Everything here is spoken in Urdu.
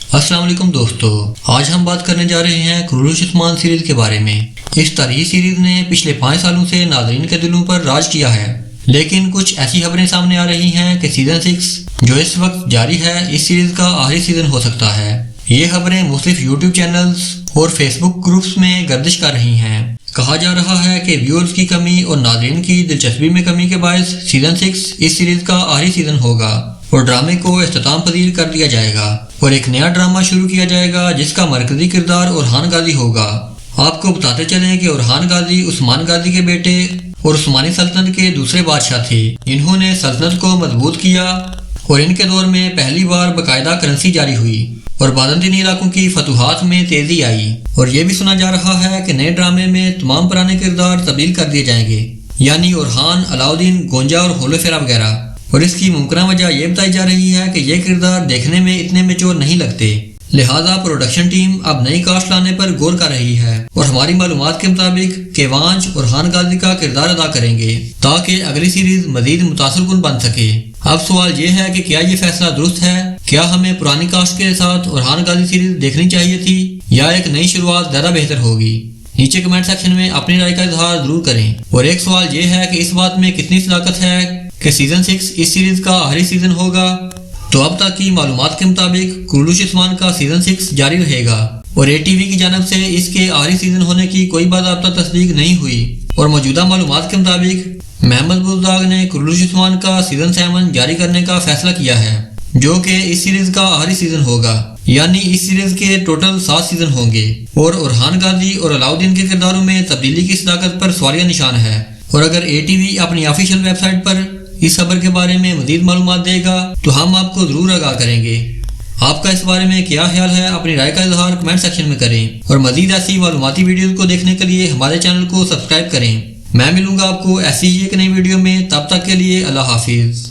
السلام علیکم دوستو، آج ہم بات کرنے جا رہے ہیں قرولوش عثمان سیریز کے بارے میں۔ اس تاریخی سیریز نے پچھلے 5 سالوں سے ناظرین کے دلوں پر راج کیا ہے، لیکن کچھ ایسی خبریں سامنے آ رہی ہیں کہ سیزن 6 جو اس وقت جاری ہے اس سیریز کا آخری سیزن ہو سکتا ہے۔ یہ خبریں مختلف یوٹیوب چینلز اور فیس بک گروپس میں گردش کر رہی ہیں۔ کہا جا رہا ہے کہ ویورز کی کمی اور ناظرین کی دلچسپی میں کمی کے باعث سیزن 6 اس سیریز کا آخری سیزن ہوگا اور ڈرامے کو اختتام پذیر کر دیا جائے گا اور ایک نیا ڈرامہ شروع کیا جائے گا جس کا مرکزی کردار اورحان غازی ہوگا۔ آپ کو بتاتے چلیں کہ اورحان غازی عثمان غازی کے بیٹے اور عثمانی سلطنت کے دوسرے بادشاہ تھے۔ انہوں نے سلطنت کو مضبوط کیا اور ان کے دور میں پہلی بار باقاعدہ کرنسی جاری ہوئی اور بازنطینی علاقوں کی فتوحات میں تیزی آئی، اور یہ بھی سنا جا رہا ہے کہ نئے ڈرامے میں تمام پرانے کردار تبدیل کر دیے جائیں گے، یعنی اورحان، علاؤدین، گونجا اور ہولوفیرا وغیرہ، اور اس کی ممکنہ وجہ یہ بتائی جا رہی ہے کہ یہ کردار دیکھنے میں اتنے میچور نہیں لگتے، لہٰذا پروڈکشن ٹیم اب نئی کاسٹ لانے پر غور کر رہی ہے اور ہماری معلومات کے مطابق کیوانچ اورحان غازی کا کردار ادا کریں گے تاکہ اگلی سیریز مزید متاثر کن بن سکے۔ اب سوال یہ ہے کہ کیا یہ فیصلہ درست ہے؟ کیا ہمیں پرانی کاسٹ کے ساتھ اورحان غازی سیریز دیکھنی چاہیے تھی یا ایک نئی شروعات زیادہ بہتر ہوگی؟ نیچے کمنٹ سیکشن میں اپنی رائے کا اظہار ضرور کریں۔ اور ایک سوال یہ ہے کہ اس بات میں کتنی صداقت ہے کہ سیزن 6 اس سیریز کا آخری سیزن ہوگا؟ تو اب تک کی معلومات کے مطابق قرولوش عثمان کا سیزن 6 جاری رہے گا اور اے ٹی وی کی جانب سے اس کے آخری سیزن ہونے کی کوئی باضابطہ تصدیق نہیں ہوئی، اور موجودہ معلومات کے مطابق محمد بزدار نے قرولوش عثمان کا سیزن 7 جاری کرنے کا فیصلہ کیا ہے، جو کہ اس سیریز کا آخری سیزن ہوگا، یعنی اس سیریز کے ٹوٹل 7 سیزن ہوں گے، اور اورحان غازی اور علاؤدین کے کرداروں میں تبدیلی کی صداقت پر سوالیہ نشان ہے۔ اور اگر اے ٹی وی اپنی آفیشیل ویب سائٹ پر اس خبر کے بارے میں مزید معلومات دے گا تو ہم آپ کو ضرور آگاہ کریں گے۔ آپ کا اس بارے میں کیا خیال ہے؟ اپنی رائے کا اظہار کمنٹ سیکشن میں کریں، اور مزید ایسی معلوماتی ویڈیوز کو دیکھنے کے لیے ہمارے چینل کو سبسکرائب کریں۔ میں ملوں گا آپ کو ایسی ہی ایک نئی ویڈیو میں، تب تک کے لیے اللہ حافظ۔